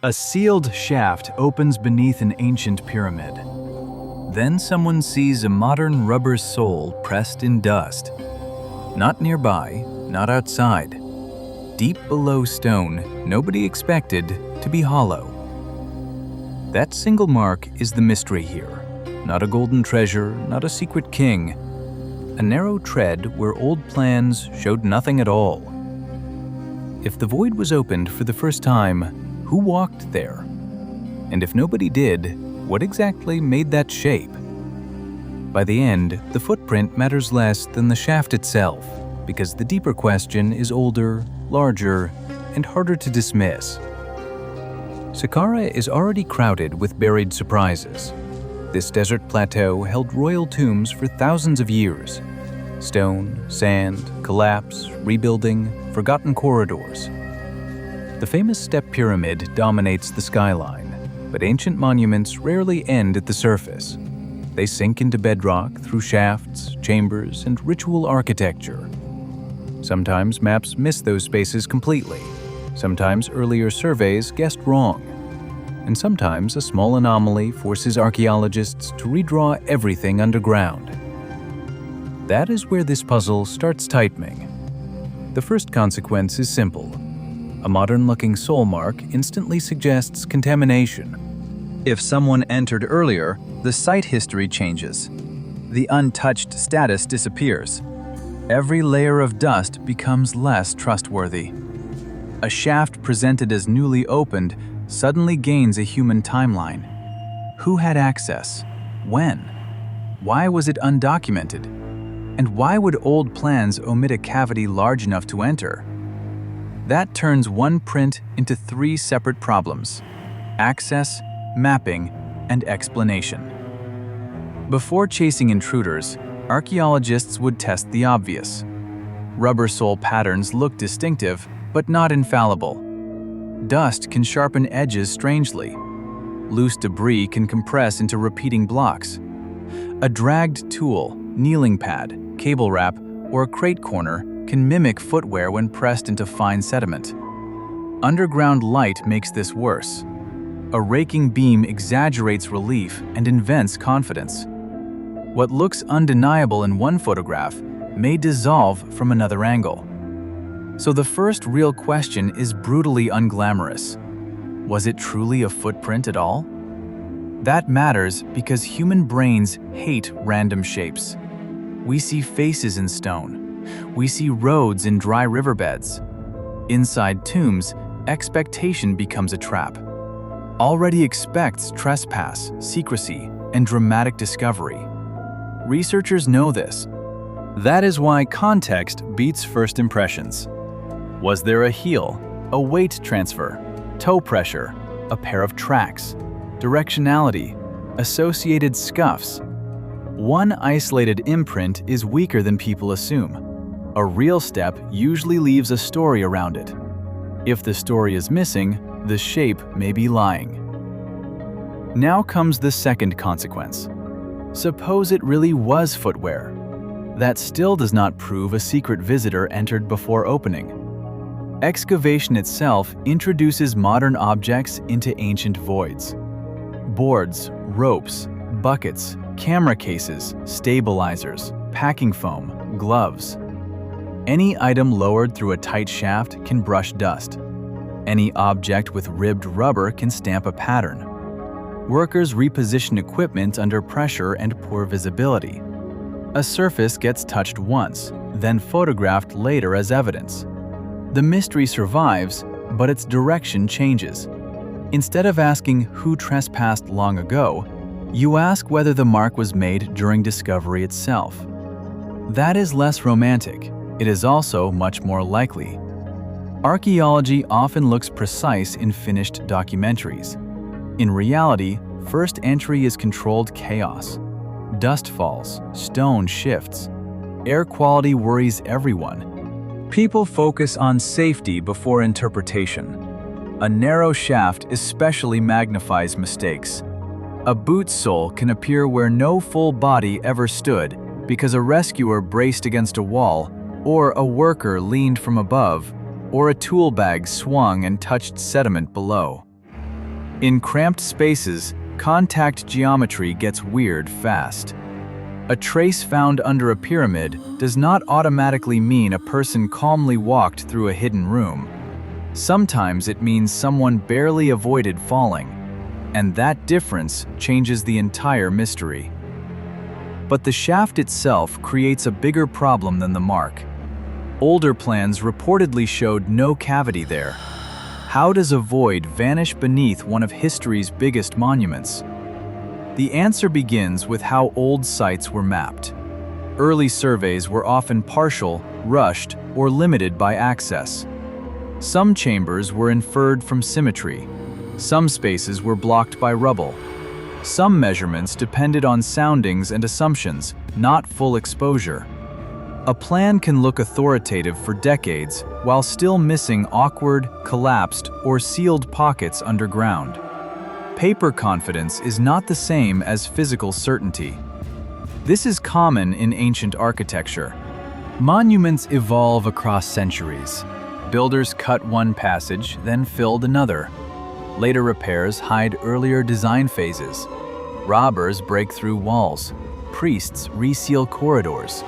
A sealed shaft opens beneath an ancient pyramid. Then someone sees a modern rubber sole pressed in dust. Not nearby, not outside. Deep below stone, nobody expected to be hollow. That single mark is the mystery here. Not a golden treasure, not a secret king. A narrow tread where old plans showed nothing at all. If the void was opened for the first time, who walked there? And if nobody did, what exactly made that shape? By the end, the footprint matters less than the shaft itself, because the deeper question is older, larger, and harder to dismiss. Saqqara is already crowded with buried surprises. This desert plateau held royal tombs for thousands of years. Stone, sand, collapse, rebuilding, forgotten corridors. The famous step pyramid dominates the skyline, but ancient monuments rarely end at the surface. They sink into bedrock through shafts, chambers, and ritual architecture. Sometimes maps miss those spaces completely. Sometimes earlier surveys guessed wrong. And sometimes a small anomaly forces archaeologists to redraw everything underground. That is where this puzzle starts tightening. The first consequence is simple. A modern-looking sole mark instantly suggests contamination. If someone entered earlier, the site history changes. The untouched status disappears. Every layer of dust becomes less trustworthy. A shaft presented as newly opened suddenly gains a human timeline. Who had access? When? Why was it undocumented? And why would old plans omit a cavity large enough to enter? That turns one print into three separate problems: access, mapping, and explanation. Before chasing intruders, archaeologists would test the obvious. Rubber sole patterns look distinctive, but not infallible. Dust can sharpen edges strangely. Loose debris can compress into repeating blocks. A dragged tool, kneeling pad, cable wrap, or a crate corner can mimic footwear when pressed into fine sediment. Underground light makes this worse. A raking beam exaggerates relief and invents confidence. What looks undeniable in one photograph may dissolve from another angle. So the first real question is brutally unglamorous. Was it truly a footprint at all? That matters because human brains hate random shapes. We see faces in stone. We see roads in dry riverbeds. Inside tombs, expectation becomes a trap. Already expects trespass, secrecy, and dramatic discovery. Researchers know this. That is why context beats first impressions. Was there a heel, a weight transfer, toe pressure, a pair of tracks, directionality, associated scuffs? One isolated imprint is weaker than people assume. A real step usually leaves a story around it. If the story is missing, the shape may be lying. Now comes the second consequence. Suppose it really was footwear. That still does not prove a secret visitor entered before opening. Excavation itself introduces modern objects into ancient voids. Boards, ropes, buckets, camera cases, stabilizers, packing foam, gloves. Any item lowered through a tight shaft can brush dust. Any object with ribbed rubber can stamp a pattern. Workers reposition equipment under pressure and poor visibility. A surface gets touched once, then photographed later as evidence. The mystery survives, but its direction changes. Instead of asking who trespassed long ago, you ask whether the mark was made during discovery itself. That is less romantic. It is also much more likely. Archaeology often looks precise in finished documentaries. In reality, first entry is controlled chaos. Dust falls, stone shifts. Air quality worries everyone. People focus on safety before interpretation. A narrow shaft especially magnifies mistakes. A boot sole can appear where no full body ever stood because a rescuer braced against a wall, or a worker leaned from above, or a tool bag swung and touched sediment below. In cramped spaces, contact geometry gets weird fast. A trace found under a pyramid does not automatically mean a person calmly walked through a hidden room. Sometimes it means someone barely avoided falling, and that difference changes the entire mystery. But the shaft itself creates a bigger problem than the mark. Older plans reportedly showed no cavity there. How does a void vanish beneath one of history's biggest monuments? The answer begins with how old sites were mapped. Early surveys were often partial, rushed, or limited by access. Some chambers were inferred from symmetry. Some spaces were blocked by rubble. Some measurements depended on soundings and assumptions, not full exposure. A plan can look authoritative for decades while still missing awkward, collapsed, or sealed pockets underground. Paper confidence is not the same as physical certainty. This is common in ancient architecture. Monuments evolve across centuries. Builders cut one passage, then filled another. Later repairs hide earlier design phases. Robbers break through walls. Priests reseal corridors.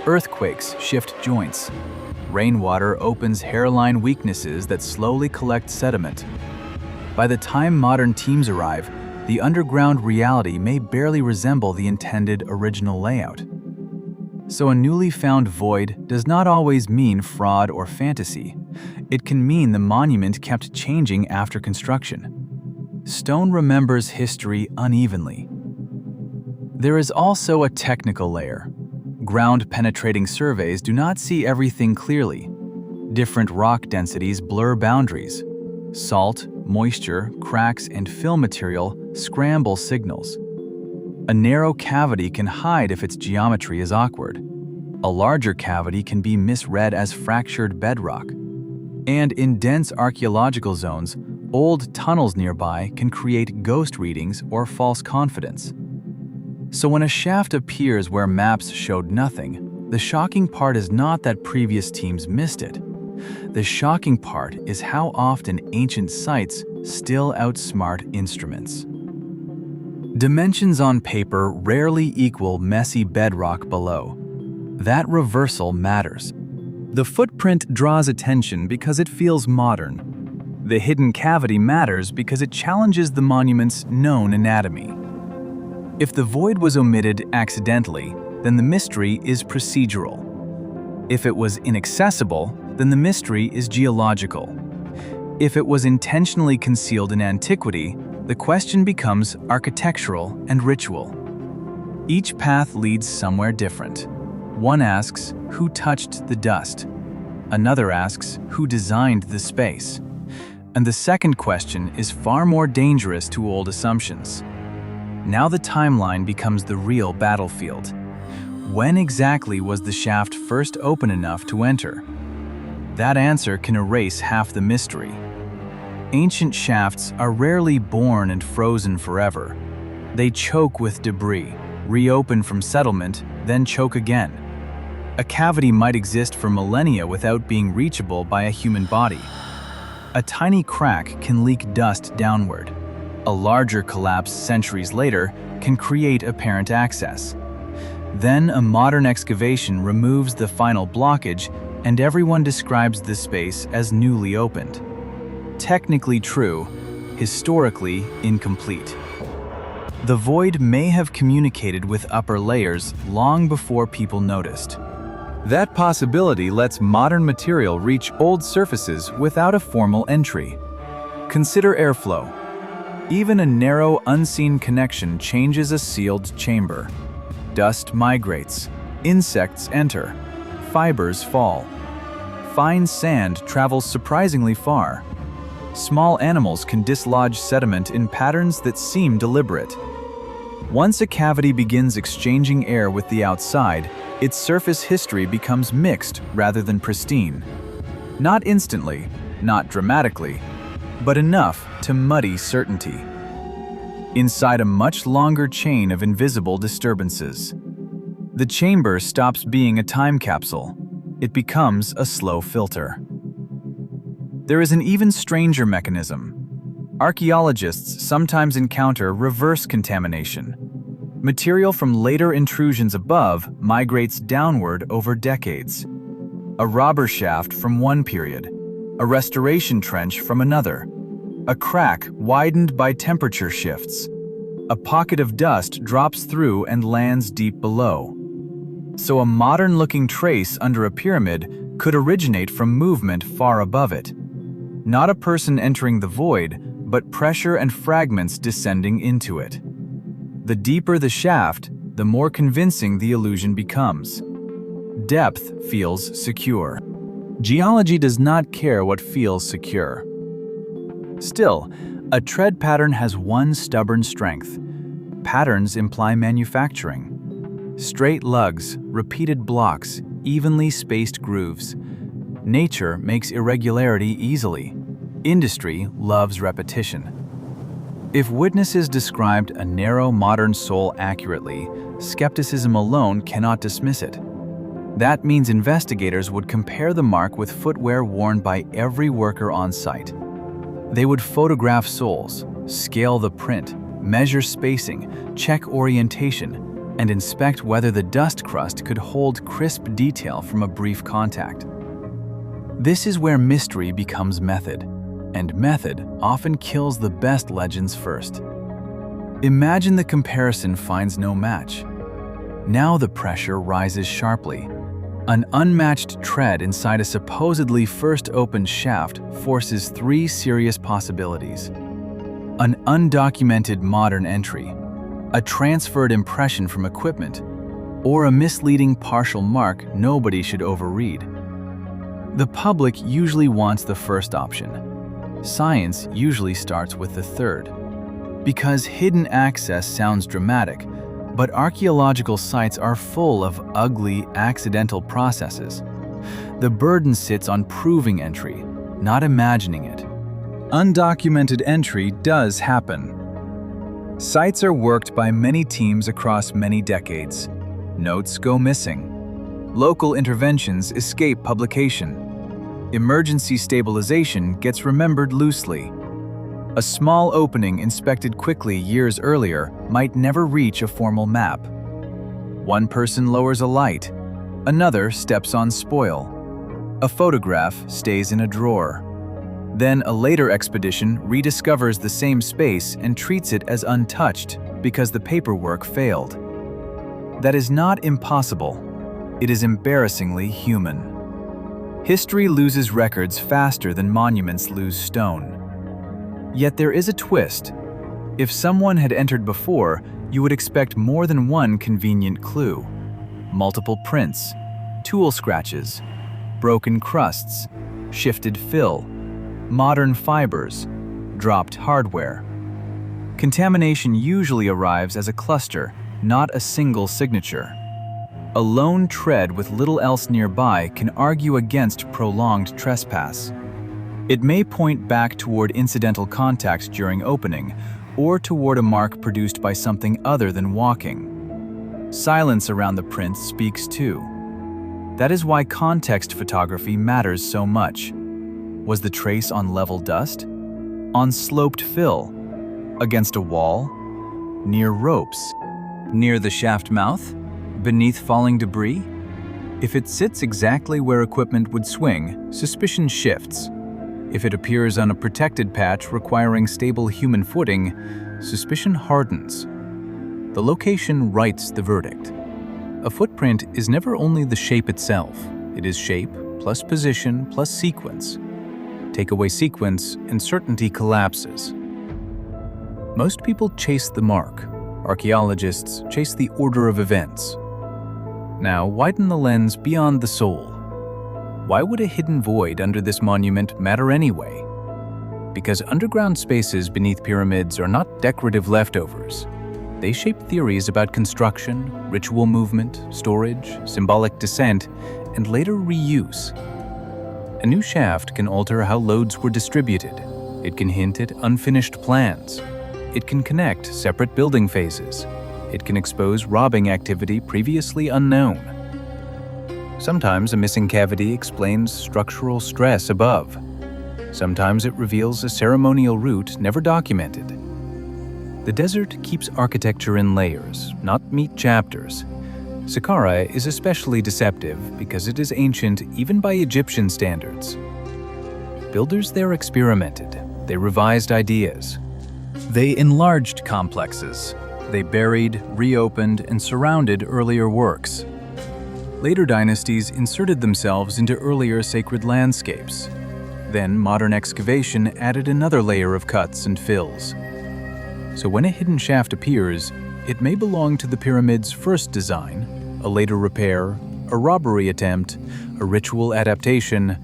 Earthquakes shift joints. Rainwater opens hairline weaknesses that slowly collect sediment. By the time modern teams arrive, the underground reality may barely resemble the intended original layout. So a newly found void does not always mean fraud or fantasy. It can mean the monument kept changing after construction. Stone remembers history unevenly. There is also a technical layer. Ground-penetrating surveys do not see everything clearly. Different rock densities blur boundaries. Salt, moisture, cracks, and fill material scramble signals. A narrow cavity can hide if its geometry is awkward. A larger cavity can be misread as fractured bedrock. And in dense archaeological zones, old tunnels nearby can create ghost readings or false confidence. So when a shaft appears where maps showed nothing, the shocking part is not that previous teams missed it. The shocking part is how often ancient sites still outsmart instruments. Dimensions on paper rarely equal messy bedrock below. That reversal matters. The footprint draws attention because it feels modern. The hidden cavity matters because it challenges the monument's known anatomy. If the void was omitted accidentally, then the mystery is procedural. If it was inaccessible, then the mystery is geological. If it was intentionally concealed in antiquity, the question becomes architectural and ritual. Each path leads somewhere different. One asks, who touched the dust? Another asks, who designed the space? And the second question is far more dangerous to old assumptions. Now the timeline becomes the real battlefield. When exactly was the shaft first open enough to enter? That answer can erase half the mystery. Ancient shafts are rarely born and frozen forever. They choke with debris, reopen from settlement, then choke again. A cavity might exist for millennia without being reachable by a human body. A tiny crack can leak dust downward. A larger collapse centuries later can create apparent access. Then a modern excavation removes the final blockage, and everyone describes the space as newly opened. Technically true, historically incomplete. The void may have communicated with upper layers long before people noticed. That possibility lets modern material reach old surfaces without a formal entry. Consider airflow. Even a narrow, unseen connection changes a sealed chamber. Dust migrates, insects enter, fibers fall. Fine sand travels surprisingly far. Small animals can dislodge sediment in patterns that seem deliberate. Once a cavity begins exchanging air with the outside, its surface history becomes mixed rather than pristine. Not instantly, not dramatically, but enough to muddy certainty. Inside a much longer chain of invisible disturbances. The chamber stops being a time capsule. It becomes a slow filter. There is an even stranger mechanism. Archaeologists sometimes encounter reverse contamination. Material from later intrusions above migrates downward over decades. A robber shaft from one period, a restoration trench from another, a crack widened by temperature shifts. A pocket of dust drops through and lands deep below. So a modern-looking trace under a pyramid could originate from movement far above it. Not a person entering the void, but pressure and fragments descending into it. The deeper the shaft, the more convincing the illusion becomes. Depth feels secure. Geology does not care what feels secure. Still, a tread pattern has one stubborn strength. Patterns imply manufacturing. Straight lugs, repeated blocks, evenly spaced grooves. Nature makes irregularity easily. Industry loves repetition. If witnesses described a narrow modern sole accurately, skepticism alone cannot dismiss it. That means investigators would compare the mark with footwear worn by every worker on site. They would photograph soles, scale the print, measure spacing, check orientation, and inspect whether the dust crust could hold crisp detail from a brief contact. This is where mystery becomes method. And method often kills the best legends first. Imagine the comparison finds no match. Now the pressure rises sharply. An unmatched tread inside a supposedly first opened shaft forces three serious possibilities. An undocumented modern entry, a transferred impression from equipment, or a misleading partial mark nobody should overread. The public usually wants the first option. Science usually starts with the third. Because hidden access sounds dramatic, but archaeological sites are full of ugly, accidental processes. The burden sits on proving entry, not imagining it. Undocumented entry does happen. Sites are worked by many teams across many decades. Notes go missing. Local interventions escape publication. Emergency stabilization gets remembered loosely. A small opening inspected quickly years earlier might never reach a formal map. One person lowers a light, another steps on spoil. A photograph stays in a drawer. Then a later expedition rediscovers the same space and treats it as untouched because the paperwork failed. That is not impossible. It is embarrassingly human. History loses records faster than monuments lose stone. Yet there is a twist. If someone had entered before, you would expect more than one convenient clue. Multiple prints, tool scratches, broken crusts, shifted fill, modern fibers, dropped hardware. Contamination usually arrives as a cluster, not a single signature. A lone tread with little else nearby can argue against prolonged trespass. It may point back toward incidental contact during opening, or toward a mark produced by something other than walking. Silence around the prints speaks too. That is why context photography matters so much. Was the trace on level dust? On sloped fill? Against a wall? Near ropes? Near the shaft mouth? Beneath falling debris? If it sits exactly where equipment would swing, suspicion shifts. If it appears on a protected patch requiring stable human footing, suspicion hardens. The location writes the verdict. A footprint is never only the shape itself. It is shape plus position plus sequence. Take away sequence and certainty collapses. Most people chase the mark. Archaeologists chase the order of events. Now widen the lens beyond the soul. Why would a hidden void under this monument matter anyway? Because underground spaces beneath pyramids are not decorative leftovers. They shape theories about construction, ritual movement, storage, symbolic descent, and later reuse. A new shaft can alter how loads were distributed. It can hint at unfinished plans. It can connect separate building phases. It can expose robbing activity previously unknown. Sometimes a missing cavity explains structural stress above. Sometimes it reveals a ceremonial route never documented. The desert keeps architecture in layers, not neat chapters. Saqqara is especially deceptive because it is ancient even by Egyptian standards. Builders there experimented. They revised ideas. They enlarged complexes. They buried, reopened, and surrounded earlier works. Later dynasties inserted themselves into earlier sacred landscapes. Then modern excavation added another layer of cuts and fills. So when a hidden shaft appears, it may belong to the pyramid's first design, a later repair, a robbery attempt, a ritual adaptation,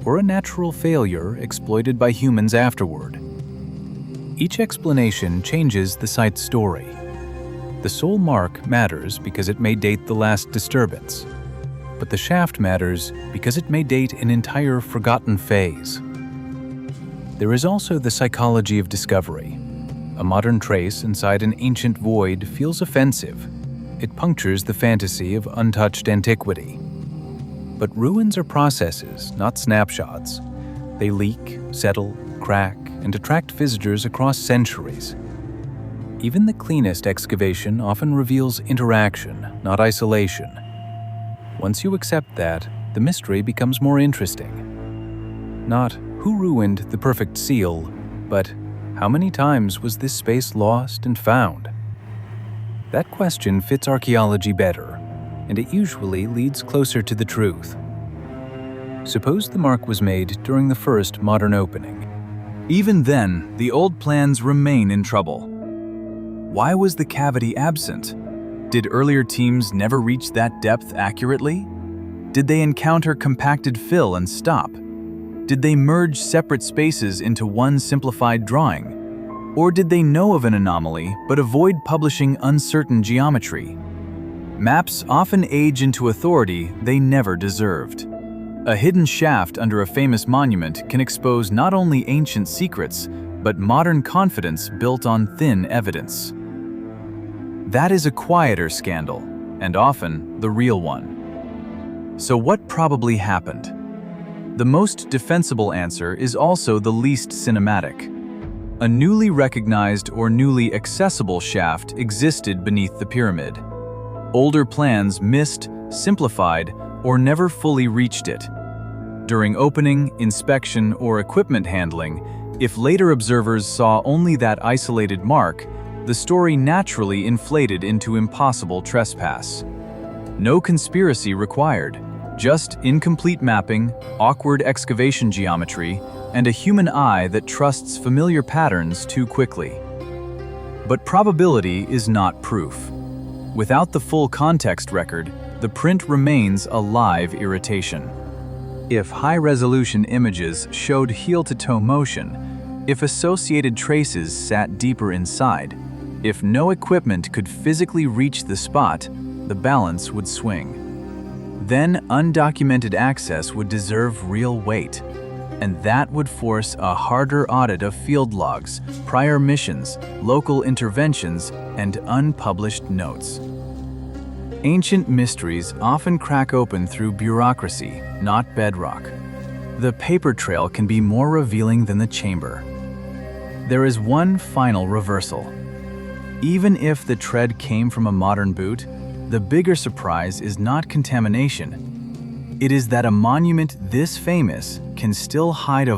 or a natural failure exploited by humans afterward. Each explanation changes the site's story. The sole mark matters because it may date the last disturbance, but the shaft matters because it may date an entire forgotten phase. There is also the psychology of discovery. A modern trace inside an ancient void feels offensive. It punctures the fantasy of untouched antiquity. But ruins are processes, not snapshots. They leak, settle, crack, and attract visitors across centuries. Even the cleanest excavation often reveals interaction, not isolation. Once you accept that, the mystery becomes more interesting. Not who ruined the perfect seal, but how many times was this space lost and found? That question fits archaeology better, and it usually leads closer to the truth. Suppose the mark was made during the first modern opening. Even then, the old plans remain in trouble. Why was the cavity absent? Did earlier teams never reach that depth accurately? Did they encounter compacted fill and stop? Did they merge separate spaces into one simplified drawing? Or did they know of an anomaly but avoid publishing uncertain geometry? Maps often age into authority they never deserved. A hidden shaft under a famous monument can expose not only ancient secrets, but modern confidence built on thin evidence. That is a quieter scandal, and often the real one. So what probably happened? The most defensible answer is also the least cinematic. A newly recognized or newly accessible shaft existed beneath the pyramid. Older plans missed, simplified, or never fully reached it. During opening, inspection, or equipment handling, if later observers saw only that isolated mark, the story naturally inflated into impossible trespass. No conspiracy required, just incomplete mapping, awkward excavation geometry, and a human eye that trusts familiar patterns too quickly. But probability is not proof. Without the full context record, the print remains a live irritation. If high-resolution images showed heel-to-toe motion, if associated traces sat deeper inside, if no equipment could physically reach the spot, the balance would swing. Then undocumented access would deserve real weight, and that would force a harder audit of field logs, prior missions, local interventions, and unpublished notes. Ancient mysteries often crack open through bureaucracy, not bedrock. The paper trail can be more revealing than the chamber. There is one final reversal. Even if the tread came from a modern boot, the bigger surprise is not contamination. It is that a monument this famous can still hide a